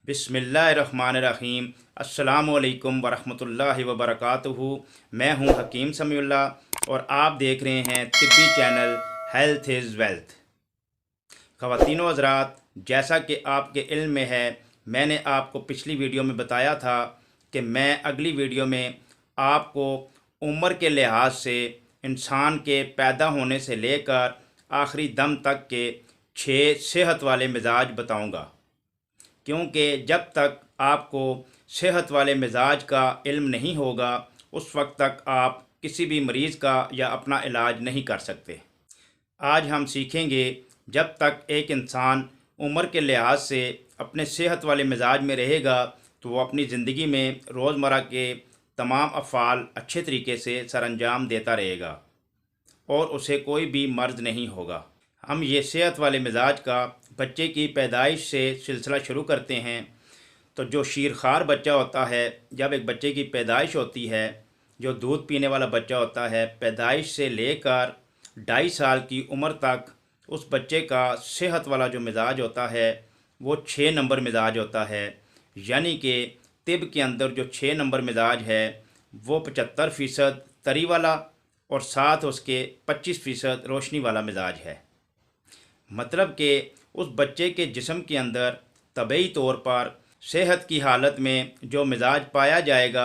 बिस्मिल्लाहिर्रहमानिर्रहीम। अस्सलामुअलैकुम वरहमतुल्लाहि वबरकातुहू। मैं हूं हकीम समीउल्लाह और आप देख रहे हैं तिब्बी चैनल हेल्थ इज़ वेल्थ। ख़वातीनो हज़रात, जैसा कि आपके इल्म में है, मैंने आपको पिछली वीडियो में बताया था कि मैं अगली वीडियो में आपको उम्र के लिहाज से इंसान के पैदा होने से लेकर आखिरी दम तक के 6 सेहत वाले मिजाज बताऊंगा, क्योंकि जब तक आपको सेहत वाले मिजाज का इल्म नहीं होगा उस वक्त तक आप किसी भी मरीज़ का या अपना इलाज नहीं कर सकते। आज हम सीखेंगे जब तक एक इंसान उम्र के लिहाज से अपने सेहत वाले मिजाज में रहेगा तो वो अपनी ज़िंदगी में रोज़मर्रा के तमाम अफ़ाल अच्छे तरीके से सरअंजाम देता रहेगा और उसे कोई भी मर्ज़ नहीं होगा। हम ये सेहत वाले मिजाज का बच्चे की पैदाइश से सिलसिला शुरू करते हैं। तो जो शीरखार बच्चा होता है, जब एक बच्चे की पैदाइश होती है, जो दूध पीने वाला बच्चा होता है, पैदाइश से लेकर 2.5 साल की उम्र तक उस बच्चे का सेहत वाला जो मिजाज होता है वो 6 नंबर मिजाज होता है। यानी कि तिब के अंदर जो 6 नंबर मिजाज है वो 75% तरी वाला और साथ उसके 25% रोशनी वाला मिजाज है। मतलब कि उस बच्चे के जिस्म के अंदर तबई तौर पर सेहत की हालत में जो मिजाज पाया जाएगा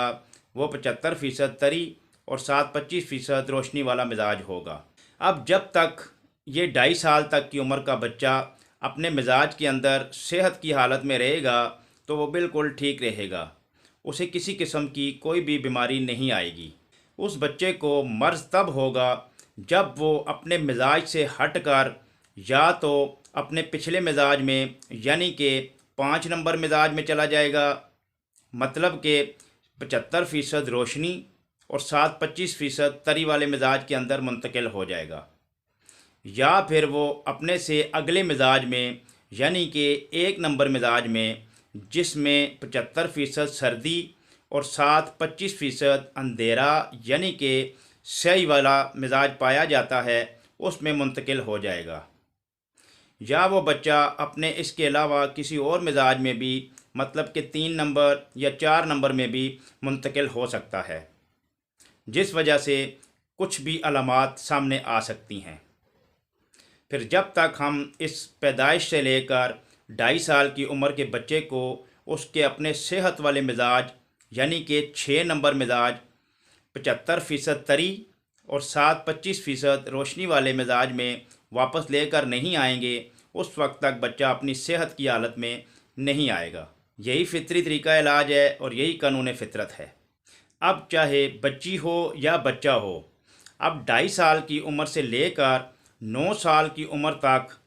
वो 75% तरी और साथ 25% रोशनी वाला मिजाज होगा। अब जब तक ये 2.5 साल तक की उम्र का बच्चा अपने मिजाज के अंदर सेहत की हालत में रहेगा तो वो बिल्कुल ठीक रहेगा, उसे किसी किस्म की कोई भी बीमारी नहीं आएगी। उस बच्चे को मर्ज़ तब होगा जब वो अपने मिजाज से हटकर या तो अपने पिछले मिजाज में यानी कि 5 नंबर मिजाज में चला जाएगा, मतलब कि 75% रोशनी और साथ 25% तरी वाले मिजाज के अंदर मुंतकिल हो जाएगा, या फिर वो अपने से अगले मिजाज में यानी कि 1 नंबर मिजाज में जिसमें 75% सर्दी और साथ 25% अंधेरा यानी कि स्याही वाला मिजाज पाया जाता है उसमें मुंतकिल हो जाएगा। या वो बच्चा अपने इसके अलावा किसी और मिजाज में भी मतलब कि 3 नंबर या 4 नंबर में भी मुंतकिल हो सकता है, जिस वजह से कुछ भी अलामात सामने आ सकती हैं। फिर जब तक हम इस पैदाइश से लेकर 2.5 साल की उम्र के बच्चे को उसके अपने सेहत वाले मिजाज यानी कि 6 नंबर मिजाज 75% तरी और साथ 25% रोशनी वाले मिजाज में वापस लेकर नहीं आएंगे उस वक्त तक बच्चा अपनी सेहत की हालत में नहीं आएगा। यही फितरी तरीका इलाज है और यही कानून फितरत है। अब चाहे बच्ची हो या बच्चा हो, अब 2.5 साल की उम्र से लेकर 9 साल की उम्र तक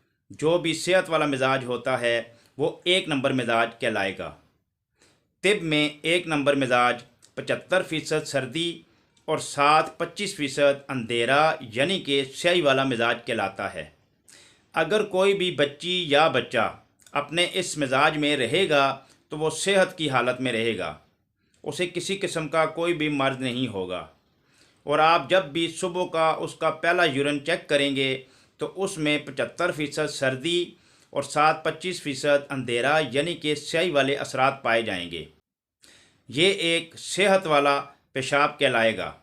जो भी सेहत वाला मिजाज होता है वो 1 नंबर मिजाज कहलाएगा। तिब में 1 नंबर मिजाज 75% सर्दी और साथ 25% अंधेरा यानी कि स्याही वाला मिजाज कहलाता है। अगर कोई भी बच्ची या बच्चा अपने इस मिजाज में रहेगा तो वो सेहत की हालत में रहेगा, उसे किसी किस्म का कोई भी मर्ज़ नहीं होगा। और आप जब भी सुबह का उसका पहला यूरिन चेक करेंगे तो उसमें 75% सर्दी और साथ 25% अंधेरा यानी कि स्याही वाले असरात पाए जाएंगे। ये एक सेहत वाला पेशाब कहलाएगा।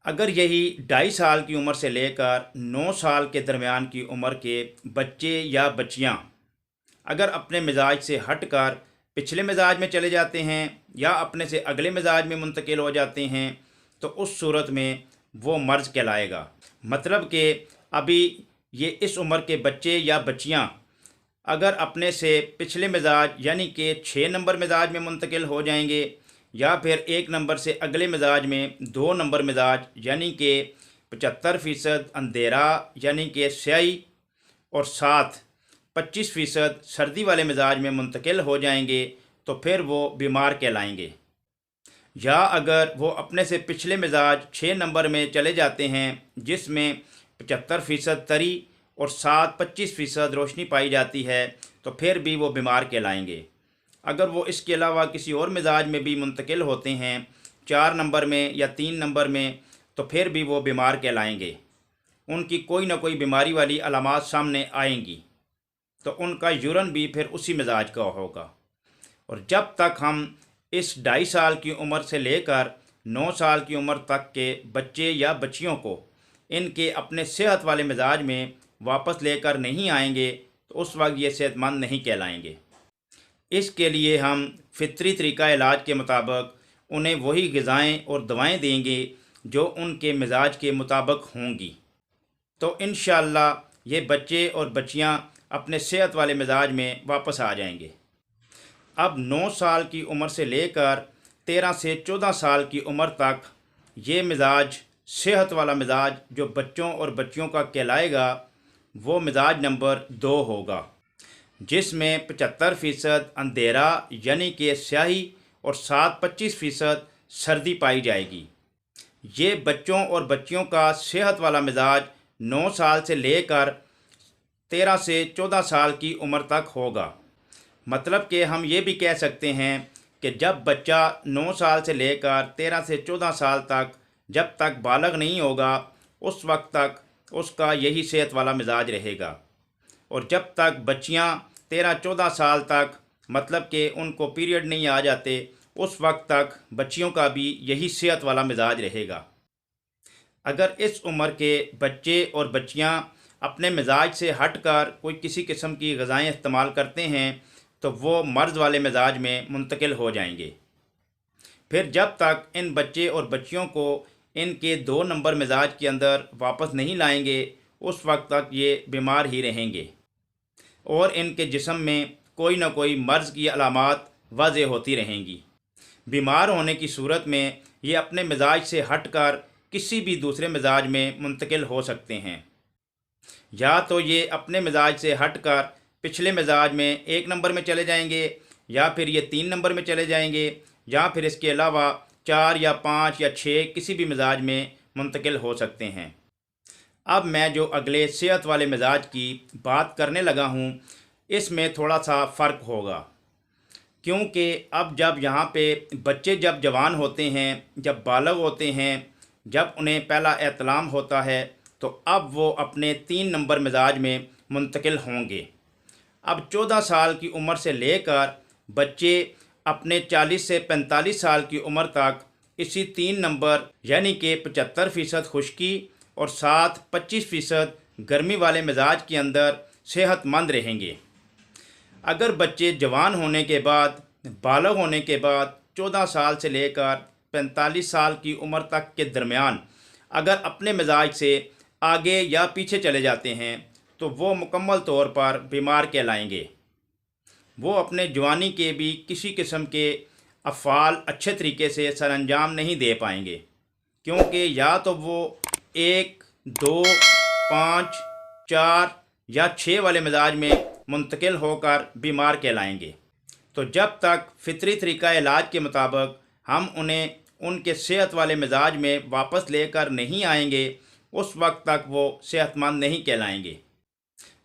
अगर यही 2.5 साल की उम्र से लेकर 9 साल के दरमियान की उम्र के बच्चे या बच्चियां अगर अपने मिजाज से हटकर पिछले मिजाज में चले जाते हैं या अपने से अगले मिजाज में मुंतकिल हो जाते हैं तो उस सूरत में वो मर्ज़ कहलाएगा। मतलब कि अभी ये इस उम्र के बच्चे या बच्चियां अगर अपने से पिछले मिजाज यानी कि 6 नंबर मिजाज में मुंतकिल हो जाएंगे या फिर 1 नंबर से अगले मिजाज में 2 नंबर मिजाज यानी कि 75% अंधेरा यानी कि स्याही और साथ 25% सर्दी वाले मिजाज में मुंतकिल हो जाएंगे तो फिर वो बीमार कहलाएंगे। या अगर वो अपने से पिछले मिजाज 6 नंबर में चले जाते हैं जिसमें 75% तरी और साथ 25% रोशनी पाई जाती है तो फिर भी वो बीमार कहलाएंगे। अगर वो इसके अलावा किसी और मिजाज में भी मुंतकिल होते हैं 4 नंबर में या 3 नंबर में तो फिर भी वो बीमार कहलाएंगे। उनकी कोई ना कोई बीमारी वाली अलामात सामने आएंगी तो उनका यूरन भी फिर उसी मिजाज का होगा। और जब तक हम इस 2.5 साल की उम्र से लेकर 9 साल की उम्र तक के बच्चे या बच्चियों को इनके अपने सेहत वाले मिजाज में वापस लेकर नहीं आएंगे तो उस वक्त ये सेहतमंद नहीं कहलाएंगे। इसके लिए हम फितरी तरीक़ा इलाज के मुताबिक उन्हें वही ग़िज़ाएँ और दवाएं देंगे जो उनके मिजाज के मुताबिक होंगी। तो इंशाअल्लाह ये बच्चे और बच्चियां अपने सेहत वाले मिजाज में वापस आ जाएंगे। अब 9 साल की उम्र से लेकर 13 से 14 साल की उम्र तक ये मिजाज, सेहत वाला मिजाज जो बच्चों और बच्चियों का कहलाएगा, वो मिजाज नंबर 2 होगा, जिसमें 75% अंधेरा यानी कि स्याही और 25% सर्दी पाई जाएगी। ये बच्चों और बच्चियों का सेहत वाला मिजाज 9 साल से लेकर 13 से 14 साल की उम्र तक होगा। मतलब कि हम ये भी कह सकते हैं कि जब बच्चा 9 साल से लेकर 13 से 14 साल तक जब तक बालग नहीं होगा उस वक्त तक उसका यही सेहत वाला मिजाज रहेगा, और जब तक बच्चियां 13-14 साल तक मतलब कि उनको पीरियड नहीं आ जाते उस वक्त तक बच्चियों का भी यही सेहत वाला मिजाज रहेगा। अगर इस उम्र के बच्चे और बच्चियां अपने मिजाज से हटकर कोई किसी किस्म की ग़िज़ाएँ इस्तेमाल करते हैं तो वो मर्ज़ वाले मिजाज में मुंतकिल हो जाएंगे। फिर जब तक इन बच्चे और बच्चियों को इनके 2 नंबर मिजाज के अंदर वापस नहीं लाएंगे उस वक्त तक ये बीमार ही रहेंगे और इनके जिस्म में कोई ना कोई मर्ज़ की अलामात वाज़ेह होती रहेंगी। बीमार होने की सूरत में ये अपने मिजाज से हटकर किसी भी दूसरे मिजाज में मुंतकिल हो सकते हैं। या तो ये अपने मिजाज से हटकर पिछले मिजाज में 1 नंबर में चले जाएंगे, या फिर ये 3 नंबर में चले जाएंगे, या फिर इसके अलावा 4 या 5 या 6 किसी भी मिजाज में मुंतकिल हो सकते हैं। अब मैं जो अगले सेहत वाले मिजाज की बात करने लगा हूँ इसमें थोड़ा सा फ़र्क होगा, क्योंकि अब जब यहाँ पे बच्चे जब जवान होते हैं, जब बालग होते हैं, जब उन्हें पहला एहतलाम होता है तो अब वो अपने 3 नंबर मिजाज में मुंतकिल होंगे। अब 14 साल की उम्र से लेकर बच्चे अपने 40 से 45 साल की उम्र तक इसी 3 नंबर यानी कि 75% खुश्की और 25% गर्मी वाले मिजाज के अंदर सेहतमंद रहेंगे। अगर बच्चे जवान होने के बाद, बालग होने के बाद 14 साल से लेकर 45 साल की उम्र तक के दरमियान अगर अपने मिजाज से आगे या पीछे चले जाते हैं तो वो मुकम्मल तौर पर बीमार कहलाएंगे। वो अपने जवानी के भी किसी किस्म के अफ़ाल अच्छे तरीके से सरअंजाम नहीं दे पाएंगे, क्योंकि या तो वो 1, 2, 5, 4 या 6 वाले मिजाज में मुंतकिल होकर बीमार कहलाएंगे। तो जब तक फितरी तरीक़ा इलाज के मुताबिक हम उन्हें उनके सेहत वाले मिजाज में वापस लेकर नहीं आएंगे उस वक्त तक वो सेहतमंद नहीं कहलाएंगे।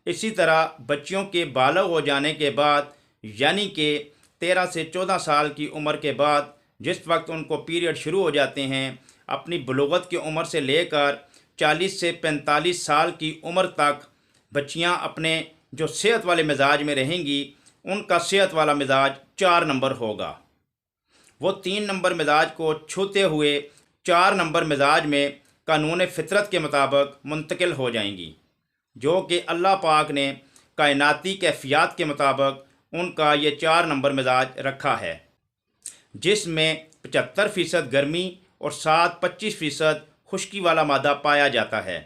इसी तरह बच्चियों के बालग हो जाने के बाद यानी कि 13 से 14 साल की उम्र के बाद जिस वक्त उनको पीरियड शुरू हो जाते हैं, अपनी बलूगत की उम्र से लेकर 40 से 45 साल की उम्र तक बच्चियां अपने जो सेहत वाले मिजाज में रहेंगी उनका सेहत वाला मिजाज 4 नंबर होगा। वो 3 नंबर मिजाज को छूते हुए 4 नंबर मिजाज में कानून फितरत के मुताबिक मुंतकिल हो जाएंगी, जो कि अल्लाह पाक ने कायनाती कैफियत के मुताबिक उनका ये 4 नंबर मिजाज रखा है, जिसमें 75% गर्मी और 25% खुश्की वाला मादा पाया जाता है।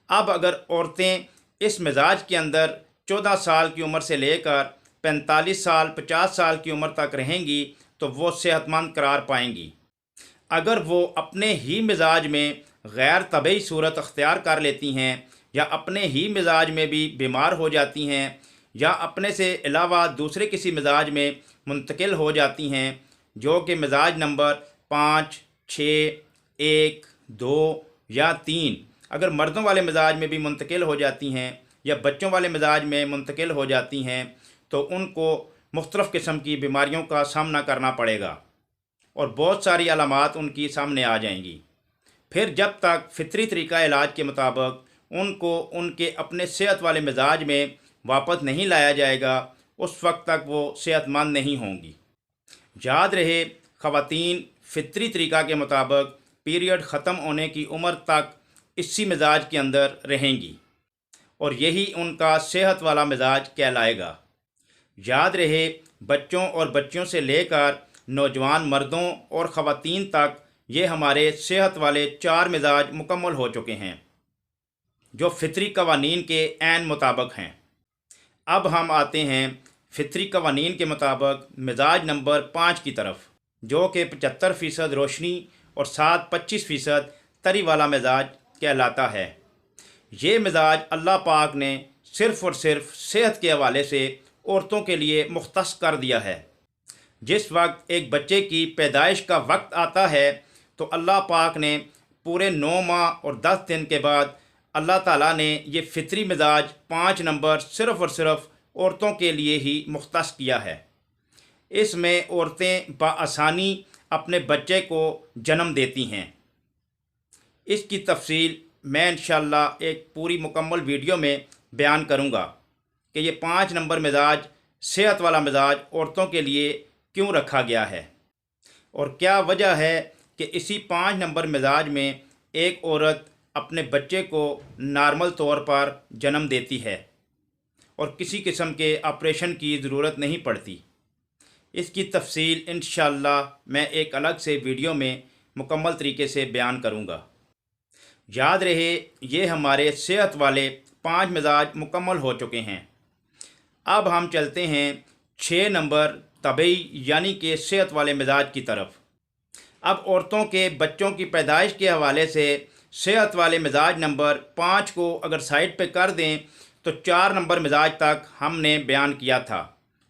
अब अगर औरतें इस मिजाज के अंदर 14 साल की उम्र से लेकर 45 साल 50 साल की उम्र तक रहेंगी तो वो सेहतमंद करार पाएंगी। अगर वो अपने ही मिजाज में गैर तबई सूरत अख्तियार कर लेती हैं या अपने ही मिजाज में भी बीमार हो जाती हैं या अपने से अलावा दूसरे किसी मिजाज में मुंतकिल हो जाती हैं, जो कि मिजाज नंबर 5, 6, 1, 2 या 3 अगर मर्दों वाले मिजाज में भी मुंतकिल हो जाती हैं या बच्चों वाले मिजाज में मुंतकिल हो जाती हैं तो उनको मुख्तलिफ़ किस्म की बीमारियों का सामना करना पड़ेगा और बहुत सारी अलामात उनकी सामने आ जाएंगी। फिर जब तक फितरी तरीक़ा इलाज के मुताबिक उनको उनके अपने सेहत वाले मिजाज में वापस नहीं लाया जाएगा उस वक्त तक वो सेहतमंद नहीं होंगी। याद रहे, ख़वातीन फितरी तरीक़ा के मुताबिक पीरियड ख़त्म होने की उम्र तक इसी मिजाज के अंदर रहेंगी और यही उनका सेहत वाला मिजाज कहलाएगा। याद रहे, बच्चों और बच्चियों से लेकर नौजवान मर्दों और ख़वातीन तक ये हमारे सेहत वाले 4 मिजाज मुकम्मल हो चुके हैं जो फितरी कवानीन के ऐन मुताबिक हैं। अब हम आते हैं फितरी कवानीन के मुताबिक मिजाज नंबर 5 की तरफ, जो कि 75% रोशनी और 25% तरी वाला मिजाज कहलाता है। ये मिजाज अल्लाह पाक ने सिर्फ़ और सिर्फ सेहत के हवाले से औरतों के लिए मुख्तस कर दिया है। जिस वक्त एक बच्चे की पैदाइश का वक्त आता है तो अल्लाह पाक ने पूरे 9 माह और 10 दिन के बाद अल्लाह ताला ने ये फितरी मिजाज 5 नंबर सिर्फ़ और सिर्फ औरतों के लिए ही मुख्तस किया है। इसमें औरतें बआसानी अपने बच्चे को जन्म देती हैं। इसकी तफसील मैं इंशाअल्लाह एक पूरी मुकम्मल वीडियो में बयान करूँगा कि ये 5 नंबर मिजाज, सेहत वाला मिजाज औरतों के लिए क्यों रखा गया है और क्या वजह है कि इसी 5 नंबर मिजाज में एक औरत अपने बच्चे को नॉर्मल तौर पर जन्म देती है और किसी किस्म के ऑपरेशन की ज़रूरत नहीं पड़ती। इसकी तफसील इंशाअल्लाह मैं एक अलग से वीडियो में मुकम्मल तरीके से बयान करूँगा। याद रहे, ये हमारे सेहत वाले 5 मिजाज मुकम्मल हो चुके हैं। अब हम चलते हैं 6 नंबर तबई यानी कि सेहत वाले मिजाज की तरफ। अब औरतों के बच्चों की पैदाइश के हवाले से सेहत वाले मिजाज नंबर 5 को अगर साइड पे कर दें तो 4 नंबर मिजाज तक हमने बयान किया था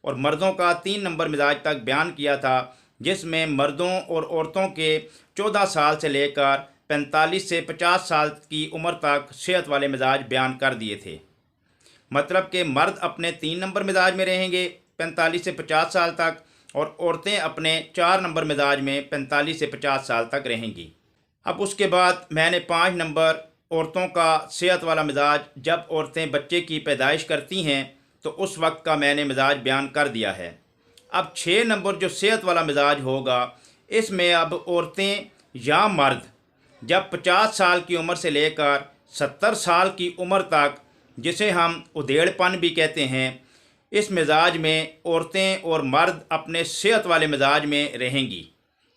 और मर्दों का 3 नंबर मिजाज तक बयान किया था, जिसमें मर्दों और औरतों के 14 साल से लेकर 45 से 50 साल की उम्र तक सेहत वाले मिजाज बयान कर दिए थे। मतलब कि मर्द अपने 3 नंबर मिजाज में रहेंगे 45 से 50 साल तक और औरतें अपने 4 नंबर मिजाज में 45 से 50 साल तक रहेंगी। अब उसके बाद मैंने 5 नंबर औरतों का सेहत वाला मिजाज, जब औरतें बच्चे की पैदाइश करती हैं तो उस वक्त का मैंने मिजाज बयान कर दिया है। अब 6 नंबर जो सेहत वाला मिजाज होगा, इसमें अब औरतें या मर्द जब 50 साल की उम्र से लेकर 70 साल की उम्र तक, जिसे हम उधेड़पन भी कहते हैं, इस मिजाज में औरतें और मर्द अपने सेहत वाले मिजाज में रहेंगी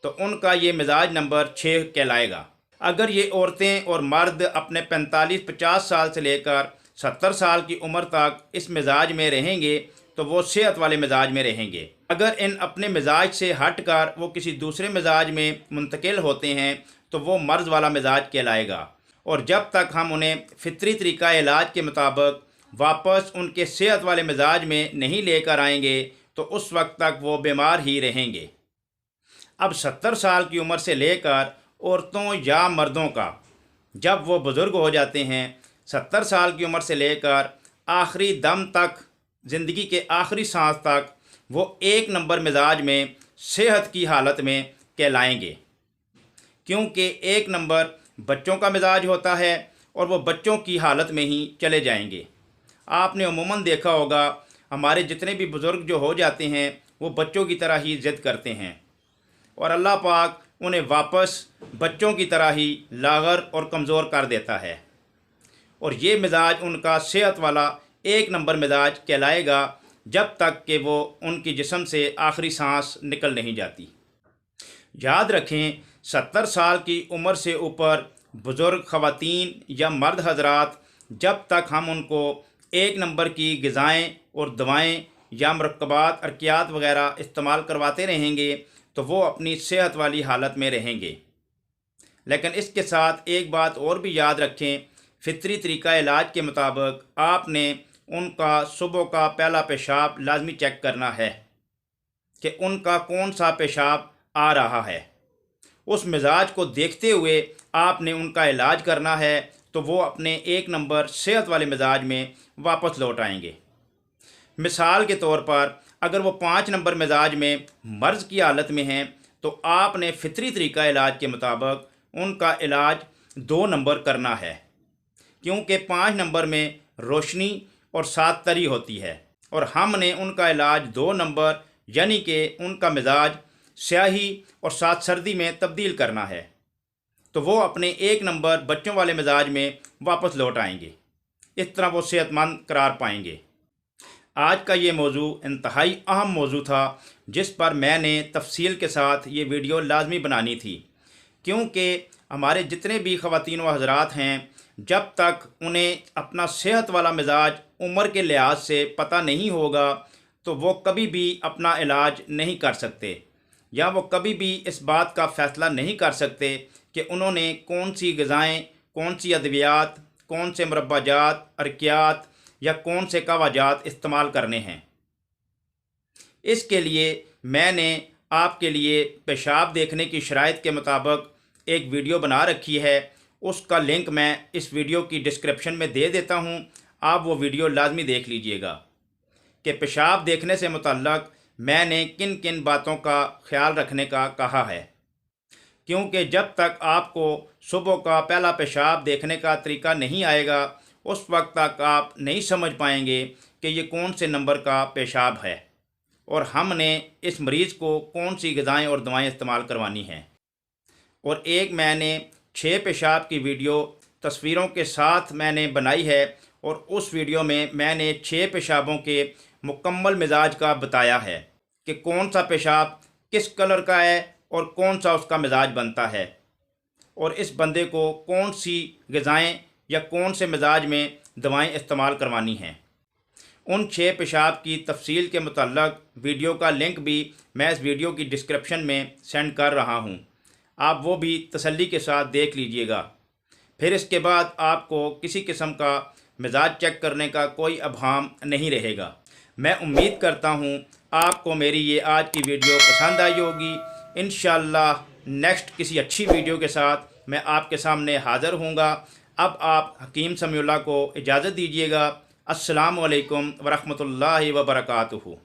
तो उनका ये मिजाज नंबर 6 कहलाएगा। अगर ये औरतें और मर्द अपने 45-50 साल से लेकर 70 साल की उम्र तक इस मिजाज में रहेंगे तो वो सेहत वाले मिजाज में रहेंगे। अगर इन अपने मिजाज से हट कर वो किसी दूसरे मिजाज में मुंतकिल होते हैं तो वो मर्ज वाला मिजाज कहलाएगा और जब तक हम उन्हें फितरी तरीक़ा इलाज के मुताबिक वापस उनके सेहत वाले मिजाज में नहीं लेकर आएंगे तो उस वक्त तक वो बीमार ही रहेंगे। अब 70 साल की उम्र से लेकर औरतों या मर्दों का जब वो बुज़ुर्ग हो जाते हैं, 70 साल की उम्र से लेकर आखिरी दम तक, ज़िंदगी के आखिरी सांस तक, वो 1 नंबर मिजाज में सेहत की हालत में कहलाएंगे, क्योंकि 1 नंबर बच्चों का मिजाज होता है और वो बच्चों की हालत में ही चले जाएंगे। आपने अमूमन देखा होगा हमारे जितने भी बुज़ुर्ग जो हो जाते हैं वो बच्चों की तरह ही ज़िद करते हैं और अल्लाह पाक उन्हें वापस बच्चों की तरह ही लागर और कमज़ोर कर देता है और ये मिजाज उनका सेहत वाला 1 नंबर मिजाज कहलाएगा जब तक कि वो उनकी जिस्म से आखिरी सांस निकल नहीं जाती। याद रखें, 70 साल की उम्र से ऊपर बुज़ुर्ग ख़वातीन या मर्द हजरात, जब तक हम उनको 1 नंबर की ग़िज़ाएँ और दवाएँ या मुरक्कबात अर्कियात वग़ैरह इस्तेमाल करवाते रहेंगे तो वो अपनी सेहत वाली हालत में रहेंगे। लेकिन इसके साथ एक बात और भी याद रखें, फितरी तरीक़ा इलाज के मुताबिक आपने उनका सुबह का पहला पेशाब लाजमी चेक करना है कि उनका कौन सा पेशाब आ रहा है। उस मिजाज को देखते हुए आपने उनका इलाज करना है तो वो अपने 1 नंबर सेहत वाले मिजाज में वापस लौट आएंगे। मिसाल के तौर पर अगर वो 5 नंबर मिजाज में मर्ज़ की हालत में हैं तो आपने फितरी तरीक़ा इलाज के मुताबिक उनका इलाज 2 नंबर करना है, क्योंकि 5 नंबर में रोशनी और 7 तरी होती है। और हमने उनका इलाज 2 नंबर यानी कि उनका मिजाज स्याही और साथ सर्दी में तब्दील करना है, तो वो अपने 1 नंबर बच्चों वाले मिजाज में वापस लौट आएंगे। इस तरह वो सेहतमंद करार पाएंगे। आज का ये मौजू इंतहाई अहम मौजू था जिस पर मैंने तफसील के साथ ये वीडियो लाजमी बनानी थी, क्योंकि हमारे जितने भी ख़वातीन व हज़रात हैं, जब तक उन्हें अपना सेहत वाला मिजाज उम्र के लिहाज से पता नहीं होगा तो वो कभी भी अपना इलाज नहीं कर सकते, या वो कभी भी इस बात का फ़ैसला नहीं कर सकते कि उन्होंने कौन सी ग़िज़ाएँ, कौन सी अद्वियात, कौन से मुरब्बाजात, अरकियात या कौन से कवाजात इस्तेमाल करने हैं। इसके लिए मैंने आपके लिए पेशाब देखने की शराइत के मुताबिक एक वीडियो बना रखी है। उसका लिंक मैं इस वीडियो की डिस्क्रिप्शन में दे देता हूं। आप वो वीडियो लाजमी देख लीजिएगा कि पेशाब देखने से मुतल्लक मैंने किन किन बातों का ख्याल रखने का कहा है, क्योंकि जब तक आपको सुबह का पहला पेशाब देखने का तरीका नहीं आएगा उस वक्त तक आप नहीं समझ पाएंगे कि ये कौन से नंबर का पेशाब है और हमने इस मरीज़ को कौन सी ग़िज़ाएँ और दवाएं इस्तेमाल करवानी हैं। और एक मैंने 6 पेशाब की वीडियो तस्वीरों के साथ मैंने बनाई है और उस वीडियो में मैंने 6 पेशाबों के मुकम्मल मिजाज का बताया है कि कौन सा पेशाब किस कलर का है और कौन सा उसका मिजाज बनता है, और इस बंदे को कौन सी ग़िज़ाएँ या कौन से मिजाज में दवाएं इस्तेमाल करवानी हैं। उन 6 पेशाब की तफसील के मुतल्लक वीडियो का लिंक भी मैं इस वीडियो की डिस्क्रिप्शन में सेंड कर रहा हूं। आप वो भी तसल्ली के साथ देख लीजिएगा। फिर इसके बाद आपको किसी किस्म का मिजाज चेक करने का कोई अभाम नहीं रहेगा। मैं उम्मीद करता हूं आपको मेरी ये आज की वीडियो पसंद आई होगी। इंशाअल्लाह नेक्स्ट किसी अच्छी वीडियो के साथ मैं आपके सामने हाज़िर हूँगा। अब आप हकीम समीउल्लाह को इजाज़त दीजिएगा। अस्सलामु अलैकुम वरहमतुल्लाहि वबरकातुहू।